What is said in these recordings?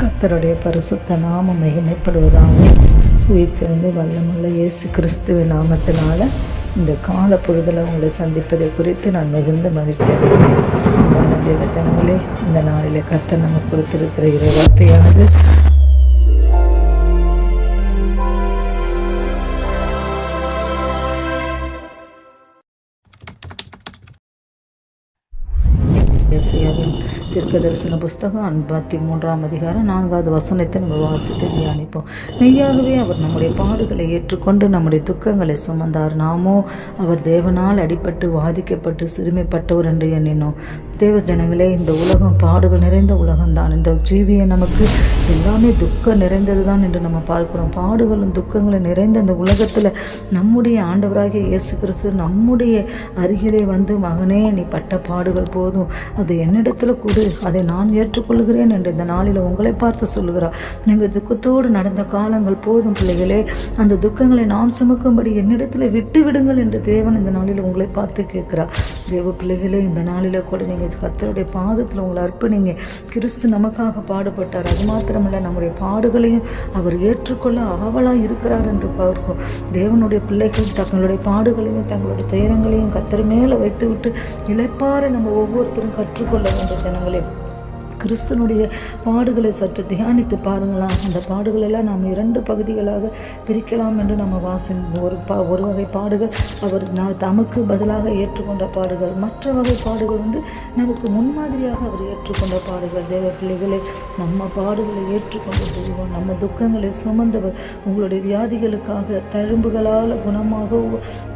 கர்த்தருடைய பரிசுத்த நாமம் மகிமைப்படுவதாக. உயிர்த்தெழுந்து வல்லமுள்ள இயேசு கிறிஸ்துவின் நாமத்தினால இந்த கால பொழுதில் உங்களை சந்திப்பதை குறித்து நான் மிகுந்த மகிழ்ச்சி அடைகிறேன். அன்பான தேவ ஜனங்களே, இந்த நாளிலே கர்த்தர் நமக்கு கொடுத்திருக்கிற இறைவார்த்தையானது ஏசாயாவின் தீர்க்க தரிசன புஸ்தகம் 53ஆம் அதிகாரம் 4வது வசனத்தை நம்ம வாசித்து தியானிப்போம். மெய்யாகவே அவர் நம்முடைய பாடுகளை ஏற்றுக்கொண்டு நம்முடைய துக்கங்களை சுமந்தார். நாமோ அவர் தேவனால் அடிபட்டு வாதிக்கப்பட்டு சிறுமைப்பட்டவர் என்று எண்ணினோம். தேவ ஜனங்களே, இந்த உலகம் பாடுகள் நிறைந்த உலகம்தான். இந்த ஜீவியை நமக்கு எல்லாமே துக்கம் நிறைந்தது தான் என்று நம்ம பார்க்கிறோம். பாடுகளும் துக்கங்களும் நிறைந்த இந்த உலகத்தில் நம்முடைய ஆண்டவராகிய இயேசு கிறிஸ்து நம்முடைய அருகிலே வந்து, மகனே, நீ பட்ட பாடுகள் போதும், அது என்னிடத்தில் கொடு, அதை நான் ஏற்றுக்கொள்கிறேன் என்று இந்த நாளில் உங்களை பார்த்து சொல்லுகிறார். நீங்கள் துக்கத்தோடு நடந்த காலங்கள் போதும் பிள்ளைகளே, அந்த துக்கங்களை நான் சுமக்கும்படி என்னிடத்தில் விட்டு விடுங்கள் என்று தேவன் இந்த நாளில் உங்களை பார்த்து கேட்கிறார். தேவ பிள்ளைகளே, இந்த நாளில் கூட நீங்கள் கர்த்தருடைய பாதத்தில் உங்களை அர்ப்பணிங்க. கிறிஸ்து நமக்காக பாடுபட்டார். அது மாத்திரமல்ல, நம்முடைய பாடுகளையும் அவர் ஏற்றுக்கொள்ள ஆவலாக இருக்கிறார் என்று பார்க்கிறோம். தேவனுடைய பிள்ளைகள் தங்களுடைய பாடுகளையும் தங்களுடைய துயரங்களையும் கர்த்தர் மேலே வைத்துவிட்டு இளைப்பாற நம்ம ஒவ்வொருத்தரும் கற்றுக்கொள்ள வேண்டிய ஜனங்களே. கிறிஸ்தனுடைய பாடுகளை சற்று தியானித்து பாருங்களாம். அந்த பாடுகளெல்லாம் நாம் 2 பகுதிகளாக பிரிக்கலாம் என்று நம்ம ஒரு வகை பாடுகள் அவர் தமக்கு பதிலாக ஏற்றுக்கொண்ட பாடுகள், மற்ற வகை பாடுகள் நமக்கு முன்மாதிரியாக அவர் ஏற்றுக்கொண்ட பாடுகள். தேவ பிள்ளைகளை, நம்ம பாடுகளை ஏற்றுக்கொண்ட தெய்வம், நம்ம துக்கங்களை சுமந்தவர். உங்களுடைய வியாதிகளுக்காக தழும்புகளால் குணமாக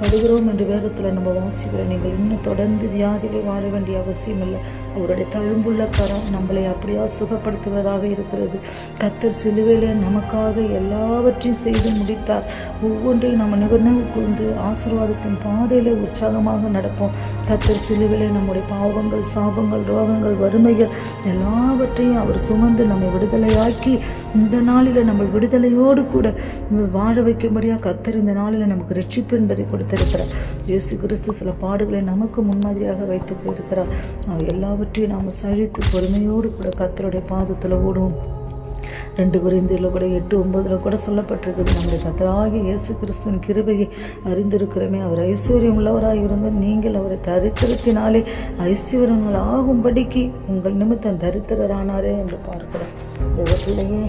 படுகிறோம் என்று வேதத்தில் நம்ம வாசிக்கிறோம். நீங்கள் இன்னும் தொடர்ந்து வியாதிகளை வாழ வேண்டிய அவசியம் இல்லை. அவருடைய தழும்புள்ள கரம் நம்மளை அப்படியா சுகப்படுத்துகிறதாக இருக்கிறது. கர்த்தர் சிலுவையிலே நமக்காக எல்லாவற்றையும் செய்து முடித்தார். ஒவ்வொன்றையும் நம்ம நிகழ்வு கூர்ந்து ஆசீர்வாதத்தின் பாதையிலே உற்சாகமாக நடப்போம். கர்த்தர் சிலுவையிலே நம்முடைய பாவங்கள், சாபங்கள், ரோகங்கள், வறுமைகள் எல்லாவற்றையும் அவர் சுமந்து நம்மை விடுதலையாக்கி இந்த நாளில் நம்ம விடுதலையோடு கூட வாழ வைக்கும்படியாக கர்த்தர் இந்த நாளில் நமக்கு ரட்சிப்பு என்பதை கொடுத்திருக்கிறார். இயேசு கிறிஸ்து சில பாடுகளை நமக்கு முன்மாதிரியாக வைத்து போயிருக்கிறார். எல்லாவற்றையும் நாம் சழித்து பொறுமையோடு கூட கர்த்தருடைய பாதத்தில் ஓடுவோம். 2 கொரிந்தியரில் கூட 8:9 கூட சொல்லப்பட்டிருக்குது, நம்முடைய கர்த்தராகிய இயேசு கிறிஸ்துவின் கிருபையை அறிந்திருக்கிறோமே, அவர் ஐஸ்வர்யம் உள்ளவராக இருந்தும் நீங்கள் அவரை தரித்திரத்தினாலே ஐஸ்வர்யங்கள் ஆகும்படிக்கு உங்கள் நிமித்தம் தரித்திரரானாரே என்று பார்க்கிறோம். தேவ பிள்ளையே,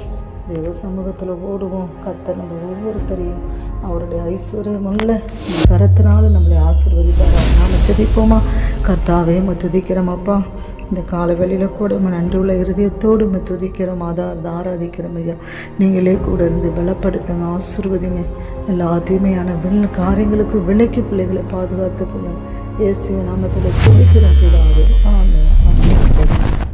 தேவ சமூகத்தில் ஓடுவோம். கர்த்தர் நம்ம ஒவ்வொருத்தரையும் அவருடைய ஐஸ்வர்யம் உள்ள கரத்தினாலும் நம்மளை ஆசீர்வதிப்பார். நாம் ஜெபிப்போமா? கர்த்தாவே, துதிக்கிறோம் அப்பா. இந்த காலவெளியில் கூட நன்றி உள்ள இருதயத்தோடு துதிக்கிறோம், ஆராதிக்கிறோம் ஐயா. நீங்களே கூட இருந்து பலப்படுத்துங்க, ஆசீர்வதிங்க. எல்லா தீமையான காரியங்களுக்கு விலைக்கு பிள்ளைகளை பாதுகாத்துக்கொள்ளுங்க. இயேசுவின் நாமத்தில் ஜெபிக்கிறோம் பிதாவே. ஆமென்.